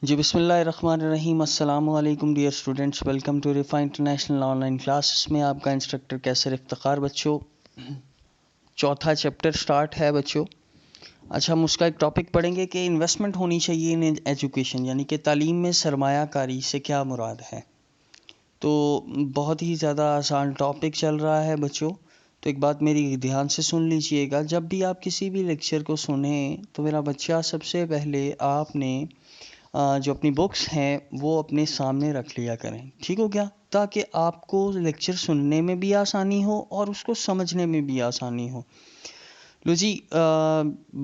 جی بسم اللہ الرحمن الرحیم. السلام علیکم dear students, welcome to Riphah international online class. اس میں آپ کا انسٹرکٹر کیسر افتخار. بچوں چوتھا چیپٹر سٹارٹ ہے بچوں. اچھا، ہم اس کا ایک ٹاپک پڑھیں گے کہ انویسٹمنٹ ہونی چاہیے ان ایجوکیشن، یعنی کہ تعلیم میں سرمایہ کاری سے کیا مراد ہے. تو بہت ہی زیادہ آسان ٹاپک چل رہا ہے بچوں. تو ایک بات میری دھیان سے سن لیجئے گا، جب بھی آپ کسی بھی لیکچر کو سنیں تو میرا بچہ سب سے پہلے آپ نے جو اپنی بکس ہیں وہ اپنے سامنے رکھ لیا کریں، ٹھیک ہو گیا؟ تاکہ آپ کو لیکچر سننے میں بھی آسانی ہو اور اس کو سمجھنے میں بھی آسانی ہو. لو جی،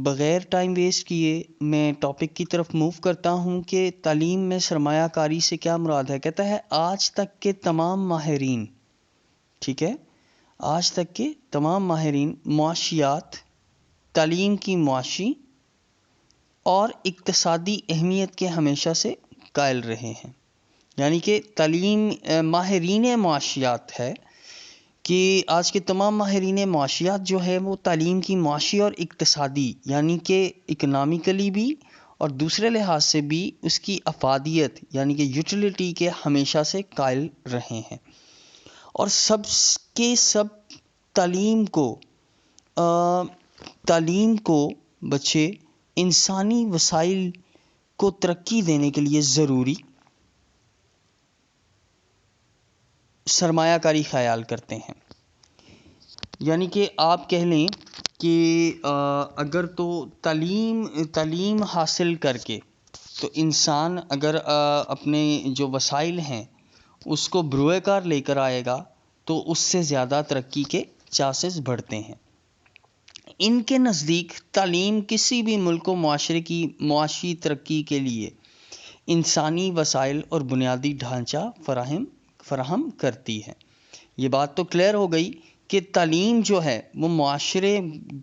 بغیر ٹائم ویسٹ کیے میں ٹاپک کی طرف موو کرتا ہوں کہ تعلیم میں سرمایہ کاری سے کیا مراد ہے. کہتا ہے آج تک کے تمام ماہرین، ٹھیک ہے، آج تک کے تمام ماہرین معاشیات، تعلیم کی معاشی اور اقتصادی اہمیت کے ہمیشہ سے قائل رہے ہیں. یعنی کہ تعلیم ماہرین معاشیات ہے کہ آج کے تمام ماہرین معاشیات جو ہے وہ تعلیم کی معاشی اور اقتصادی، یعنی کہ اکنامیکلی بھی اور دوسرے لحاظ سے بھی اس کی افادیت یعنی کہ یوٹیلیٹی کے ہمیشہ سے قائل رہے ہیں. اور سب کے سب تعلیم کو بچے انسانی وسائل کو ترقی دینے کے لیے ضروری سرمایہ کاری خیال کرتے ہیں. یعنی کہ آپ کہہ لیں کہ اگر تو تعلیم حاصل کر کے تو انسان اگر اپنے جو وسائل ہیں اس کو بروئے کار لے کر آئے گا تو اس سے زیادہ ترقی کے چانسز بڑھتے ہیں. ان کے نزدیک تعلیم کسی بھی ملک و معاشرے کی معاشی ترقی کے لیے انسانی وسائل اور بنیادی ڈھانچہ فراہم کرتی ہے. یہ بات تو کلیئر ہو گئی کہ تعلیم جو ہے وہ معاشرے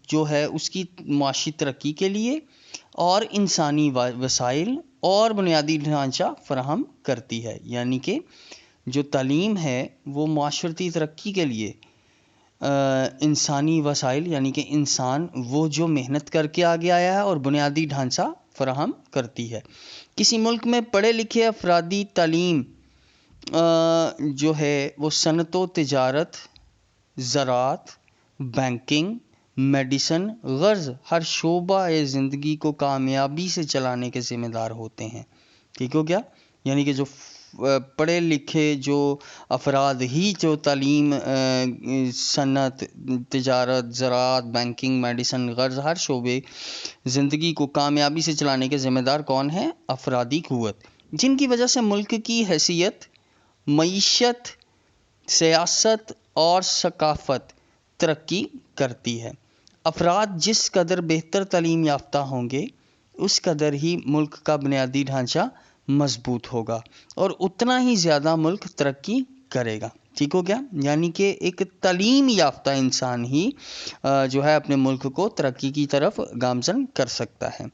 جو ہے اس کی معاشی ترقی کے لیے اور انسانی وسائل اور بنیادی ڈھانچہ فراہم کرتی ہے. یعنی کہ جو تعلیم ہے وہ معاشرتی ترقی کے لیے انسانی وسائل یعنی کہ انسان وہ جو محنت کر کے آگے آیا ہے اور بنیادی ڈھانچہ فراہم کرتی ہے. کسی ملک میں پڑھے لکھے افرادی تعلیم جو ہے وہ صنعت و تجارت، زراعت، بینکنگ، میڈیسن غرض ہر شعبہ زندگی کو کامیابی سے چلانے کے ذمہ دار ہوتے ہیں. ٹھیک ہو گیا؟ یعنی کہ جو پڑھے لکھے جو افراد ہی جو تعلیم، صنعت، تجارت، زراعت، بینکنگ، میڈیسن غرض ہر شعبے زندگی کو کامیابی سے چلانے کے ذمہ دار کون ہیں؟ افرادی قوت، جن کی وجہ سے ملک کی حیثیت، معیشت، سیاست اور ثقافت ترقی کرتی ہے. افراد جس قدر بہتر تعلیم یافتہ ہوں گے اس قدر ہی ملک کا بنیادی ڈھانچہ مضبوط ہوگا اور اتنا ہی زیادہ ملک ترقی کرے گا. ٹھیک ہو گیا؟ یعنی کہ ایک تعلیم یافتہ انسان ہی جو ہے اپنے ملک کو ترقی کی طرف گامزن کر سکتا ہے.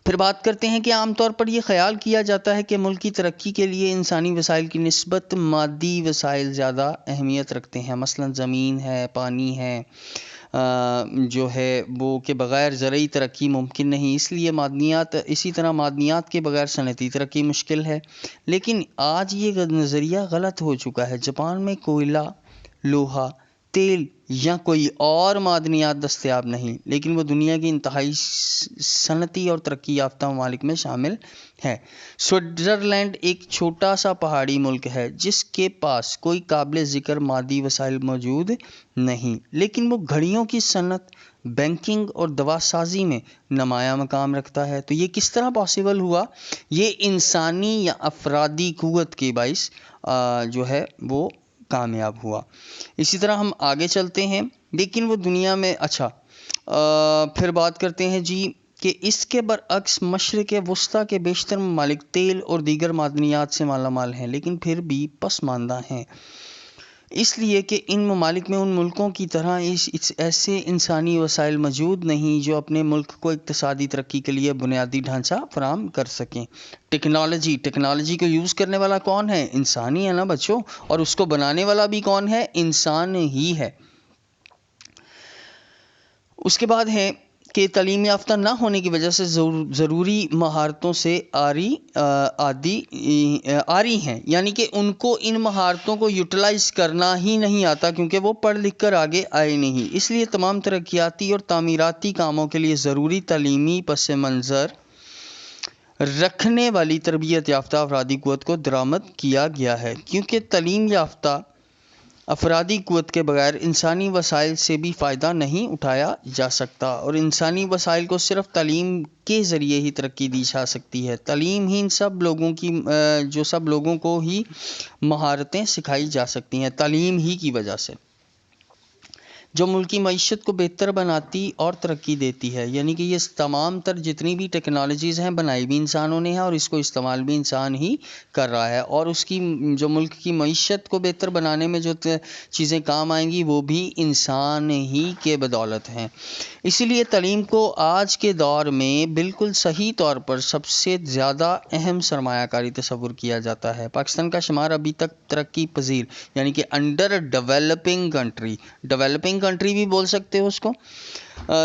پھر بات کرتے ہیں کہ عام طور پر یہ خیال کیا جاتا ہے کہ ملک کی ترقی کے لیے انسانی وسائل کی نسبت مادی وسائل زیادہ اہمیت رکھتے ہیں. مثلا زمین ہے، پانی ہے، جو ہے وہ کے بغیر زرعی ترقی ممکن نہیں. اسی طرح معدنیات کے بغیر صنعتی ترقی مشکل ہے. لیکن آج یہ نظریہ غلط ہو چکا ہے. جاپان میں کوئلہ، لوہا، تیل یا کوئی اور معدنیات دستیاب نہیں، لیکن وہ دنیا کی انتہائی صنعتی اور ترقی یافتہ ممالک میں شامل ہے. سوئٹزرلینڈ ایک چھوٹا سا پہاڑی ملک ہے جس کے پاس کوئی قابل ذکر مادی وسائل موجود نہیں، لیکن وہ گھڑیوں کی صنعت، بینکنگ اور دوا سازی میں نمایاں مقام رکھتا ہے. تو یہ کس طرح پاسبل ہوا؟ یہ انسانی یا افرادی قوت کے باعث جو ہے وہ کامیاب ہوا. اسی طرح ہم آگے چلتے ہیں، لیکن وہ دنیا میں پھر بات کرتے ہیں جی کہ اس کے برعکس مشرق وسطیٰ کے بیشتر ممالک تیل اور دیگر معدنیات سے مالا مال ہیں، لیکن پھر بھی پسماندہ ہیں، اس لیے کہ ان ممالک میں ان ملکوں کی طرح ایسے انسانی وسائل موجود نہیں جو اپنے ملک کو اقتصادی ترقی کے لیے بنیادی ڈھانچہ فراہم کر سکیں. ٹیکنالوجی کو یوز کرنے والا کون ہے؟ انسان ہی ہے نا بچوں، اور اس کو بنانے والا بھی کون ہے؟ انسان ہی ہے. اس کے بعد ہے کہ تعلیم یافتہ نہ ہونے کی وجہ سے ضروری مہارتوں سے آری ہیں، یعنی کہ ان کو ان مہارتوں کو یوٹیلائز کرنا ہی نہیں آتا کیونکہ وہ پڑھ لکھ کر آگے آئے نہیں۔ اس لیے تمام ترقیاتی اور تعمیراتی کاموں کے لیے ضروری تعلیمی پس منظر رکھنے والی تربیت یافتہ افرادی قوت کو درآمد کیا گیا ہے، کیونکہ تعلیم یافتہ افرادی قوت کے بغیر انسانی وسائل سے بھی فائدہ نہیں اٹھایا جا سکتا، اور انسانی وسائل کو صرف تعلیم کے ذریعے ہی ترقی دی جا سکتی ہے۔ تعلیم ہی سب لوگوں کو ہی مہارتیں سکھائی جا سکتی ہیں، تعلیم ہی کی وجہ سے، جو ملک کی معیشت کو بہتر بناتی اور ترقی دیتی ہے۔ یعنی کہ یہ تمام تر جتنی بھی ٹیکنالوجیز ہیں بنائی بھی انسانوں نے ہیں اور اس کو استعمال بھی انسان ہی کر رہا ہے، اور اس کی جو ملک کی معیشت کو بہتر بنانے میں جو چیزیں کام آئیں گی وہ بھی انسان ہی کے بدولت ہیں۔ اسی لیے تعلیم کو آج کے دور میں بالکل صحیح طور پر سب سے زیادہ اہم سرمایہ کاری تصور کیا جاتا ہے۔ پاکستان کا شمار ابھی تک ترقی پذیر یعنی کہ انڈر ڈیولپنگ کنٹری بھی بول سکتے ہو اس کو،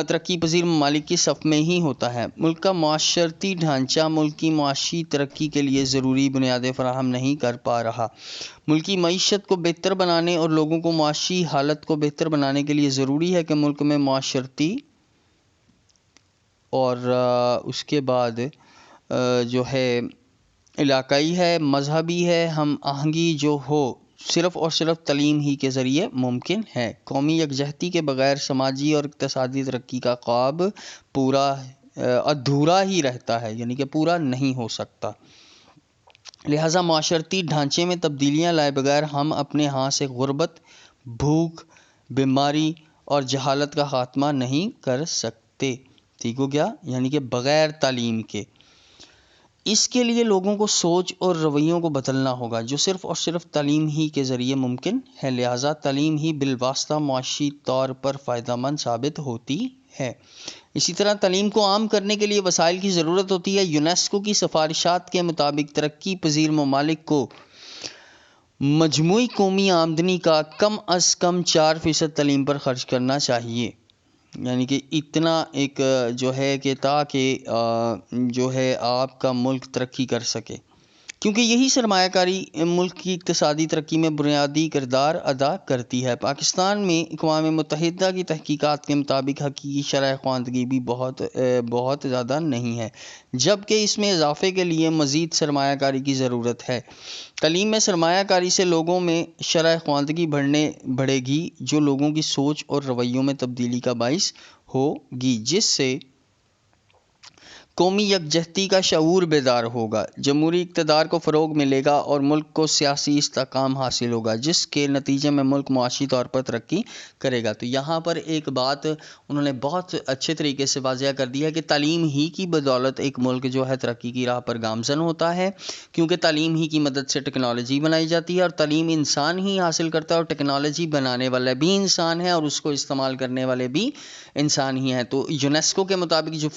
ترقی پذیر ممالک کی صف میں ہی ہوتا ہے۔ ملک کا معاشرتی ڈھانچہ ملک کی معاشی ترقی کے لیے ضروری بنیادیں فراہم نہیں کر پا رہا۔ ملک کی معیشت کو بہتر بنانے اور لوگوں کو معاشی حالت کو بہتر بنانے کے لیے ضروری ہے کہ ملک میں معاشرتی اور اس کے بعد جو ہے علاقائی ہے، مذہبی ہے، ہم آہنگی جو ہو صرف اور صرف تعلیم ہی کے ذریعے ممکن ہے۔ قومی یکجہتی کے بغیر سماجی اور اقتصادی ترقی کا خواب پورا ادھورا ہی رہتا ہے، یعنی کہ پورا نہیں ہو سکتا۔ لہٰذا معاشرتی ڈھانچے میں تبدیلیاں لائے بغیر ہم اپنے ہاں سے غربت، بھوک، بیماری اور جہالت کا خاتمہ نہیں کر سکتے۔ ٹھیک ہو گیا؟ یعنی کہ بغیر تعلیم کے اس کے لیے لوگوں کو سوچ اور رویوں کو بدلنا ہوگا، جو صرف اور صرف تعلیم ہی کے ذریعے ممکن ہے۔ لہٰذا تعلیم ہی بالواسطہ معاشی طور پر فائدہ مند ثابت ہوتی ہے۔ اسی طرح تعلیم کو عام کرنے کے لیے وسائل کی ضرورت ہوتی ہے۔ یونیسکو کی سفارشات کے مطابق ترقی پذیر ممالک کو مجموعی قومی آمدنی کا کم از کم 4% تعلیم پر خرچ کرنا چاہیے، یعنی کہ اتنا ایک جو ہے کہ تاکہ جو ہے آپ کا ملک ترقی کر سکے، کیونکہ یہی سرمایہ کاری ملک کی اقتصادی ترقی میں بنیادی کردار ادا کرتی ہے۔ پاکستان میں اقوام متحدہ کی تحقیقات کے مطابق حقیقی شرح خواندگی بھی بہت زیادہ نہیں ہے، جبکہ اس میں اضافے کے لیے مزید سرمایہ کاری کی ضرورت ہے۔ تعلیم میں سرمایہ کاری سے لوگوں میں شرح خواندگی بڑھے گی، جو لوگوں کی سوچ اور رویوں میں تبدیلی کا باعث ہوگی، جس سے قومی یکجہتی کا شعور بیدار ہوگا، جمہوری اقتدار کو فروغ ملے گا اور ملک کو سیاسی استحکام حاصل ہوگا، جس کے نتیجے میں ملک معاشی طور پر ترقی کرے گا۔ تو یہاں پر ایک بات انہوں نے بہت اچھے طریقے سے واضح کر دی ہے کہ تعلیم ہی کی بدولت ایک ملک جو ہے ترقی کی راہ پر گامزن ہوتا ہے، کیونکہ تعلیم ہی کی مدد سے ٹیکنالوجی بنائی جاتی ہے، اور تعلیم انسان ہی حاصل کرتا ہے، اور ٹیکنالوجی بنانے والا بھی انسان ہے اور اس کو استعمال کرنے والے بھی انسان ہی ہیں۔ تو یونیسکو کے مطابق جو